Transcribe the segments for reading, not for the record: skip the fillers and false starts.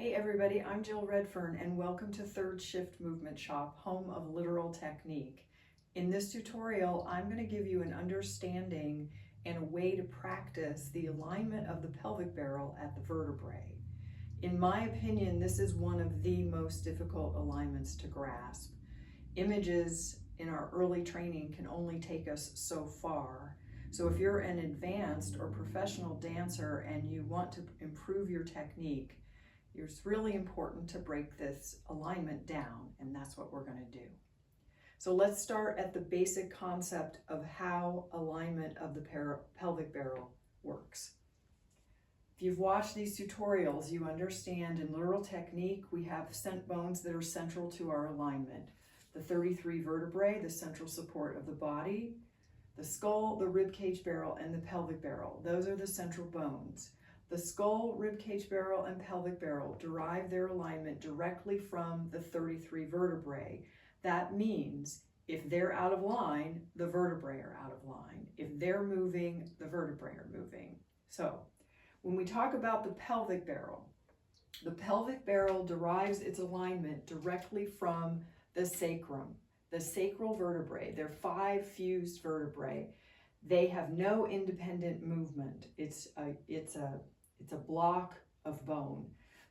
Hey everybody, I'm Jill Redfern and welcome to Third Shift Movement Shop, home of literal technique. In this tutorial, I'm going to give you an understanding and a way to practice the alignment of the pelvic barrel at the vertebrae. In my opinion, this is one of the most difficult alignments to grasp. Images in our early training can only take us so far. So if you're an advanced or professional dancer and you want to improve your technique, it's really important to break this alignment down, and that's what we're going to do. So let's start at the basic concept of how alignment of the pelvic barrel works. If you've watched these tutorials, you understand in literal technique we have bones that are central to our alignment. The 33 vertebrae, the central support of the body, the skull, the rib cage barrel, and the pelvic barrel. Those are the central bones. The skull, rib cage barrel, and pelvic barrel derive their alignment directly from the 33 vertebrae. That means if they're out of line, the vertebrae are out of line. If they're moving, the vertebrae are moving. So when we talk about the pelvic barrel derives its alignment directly from the sacrum, the sacral vertebrae. They're 5 fused vertebrae. They have no independent movement. It's a block of bone.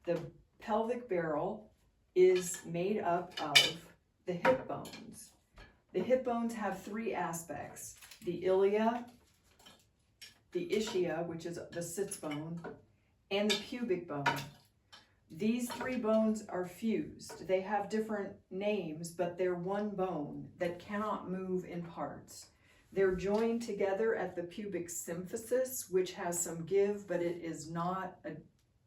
The pelvic barrel is made up of the hip bones. The hip bones have 3 aspects: the ilia, the ischia, which is the sits bone, and the pubic bone. These 3 bones are fused. They have different names, but they're one bone that cannot move in parts. They're joined together at the pubic symphysis, which has some give, but it is not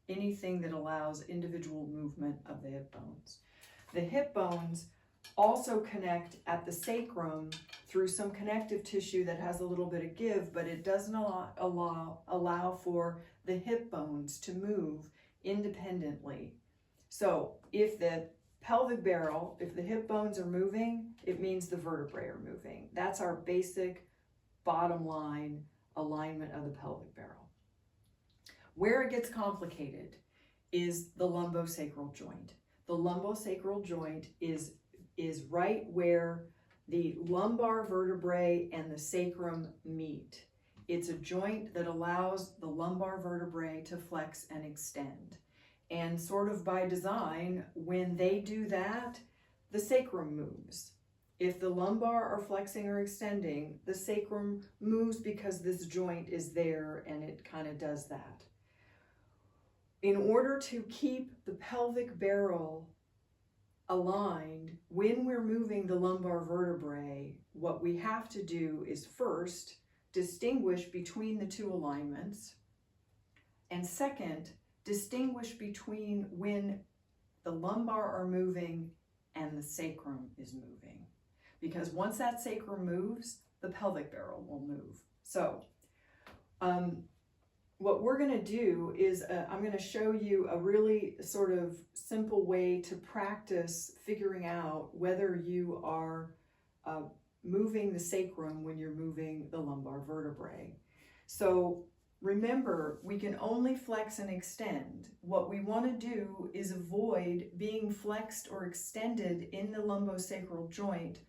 anything that allows individual movement of the hip bones. The hip bones also connect at the sacrum through some connective tissue that has a little bit of give, but it doesn't allow for the hip bones to move independently. So if the pelvic barrel, if the hip bones are moving, it means the vertebrae are moving. That's our basic bottom line alignment of the pelvic barrel. Where it gets complicated is the lumbosacral joint. The lumbosacral joint is right where the lumbar vertebrae and the sacrum meet. It's a joint that allows the lumbar vertebrae to flex and extend. And sort of by design, when they do that, the sacrum moves. If the lumbar are flexing or extending, the sacrum moves because this joint is there and it kind of does that. In order to keep the pelvic barrel aligned, when we're moving the lumbar vertebrae, what we have to do is first distinguish between the 2 alignments, and second, distinguish between when the lumbar are moving and the sacrum is moving. Because once that sacrum moves, the pelvic barrel will move. So what we're going to do is I'm going to show you a really sort of simple way to practice figuring out whether you are moving the sacrum when you're moving the lumbar vertebrae. So remember, we can only flex and extend. What we want to do is avoid being flexed or extended in the lumbosacral joint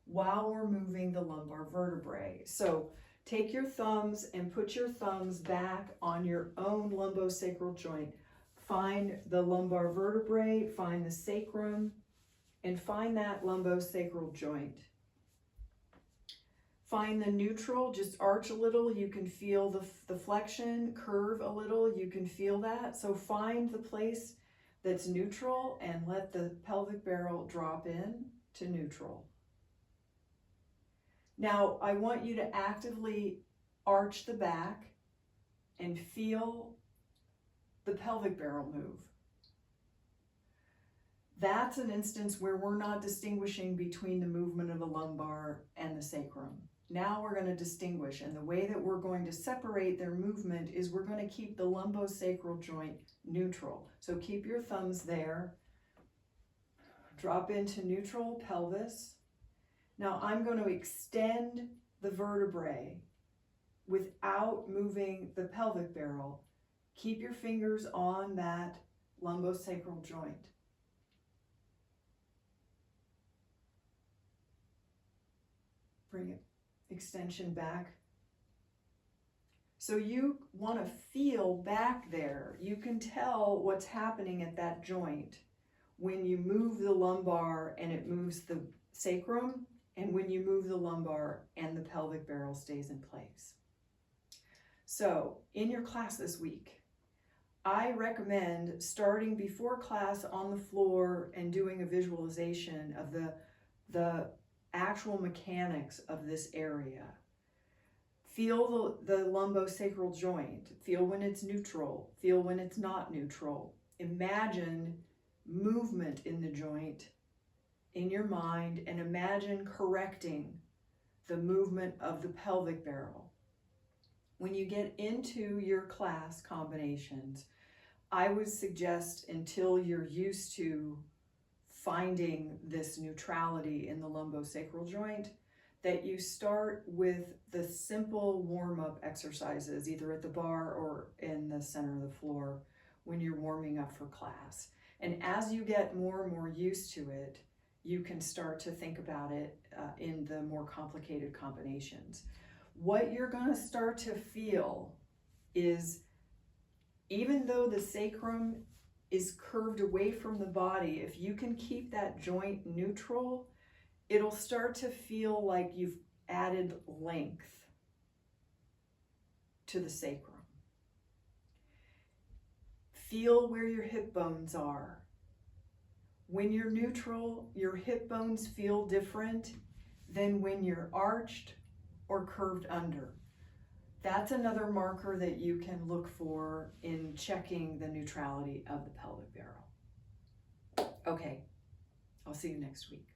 while we're moving the lumbar vertebrae. So take your thumbs and put your thumbs back on your own lumbosacral joint. Find the lumbar vertebrae, find the sacrum, and find that lumbosacral joint. Find the neutral, just arch a little. You can feel the flexion, curve a little, you can feel that. So find the place that's neutral and let the pelvic barrel drop in to neutral. Now, I want you to actively arch the back and feel the pelvic barrel move. That's an instance where we're not distinguishing between the movement of the lumbar and the sacrum. Now we're going to distinguish, and the way that we're going to separate their movement is we're going to keep the lumbosacral joint neutral. So keep your thumbs there. Drop into neutral pelvis. Now I'm going to extend the vertebrae without moving the pelvic barrel. Keep your fingers on that lumbosacral joint. Bring it, extension back. So you want to feel back there. You can tell what's happening at that joint when you move the lumbar and it moves the sacrum, and when you move the lumbar and the pelvic barrel stays in place. So in your class this week, I recommend starting before class on the floor and doing a visualization of the actual mechanics of this area. Feel the lumbosacral joint. Feel when it's neutral. Feel when it's not neutral. Imagine movement in the joint in your mind, and imagine correcting the movement of the pelvic barrel. When you get into your class combinations, I would suggest, until you're used to finding this neutrality in the lumbosacral joint, that you start with the simple warm-up exercises, either at the bar or in the center of the floor when you're warming up for class. And as you get more and more used to it, you can start to think about it in the more complicated combinations. What you're going to start to feel is, even though the sacrum is curved away from the body, if you can keep that joint neutral, it'll start to feel like you've added length to the sacrum. Feel where your hip bones are. When you're neutral, your hip bones feel different than when you're arched or curved under. That's another marker that you can look for in checking the neutrality of the pelvic barrel. Okay, I'll see you next week.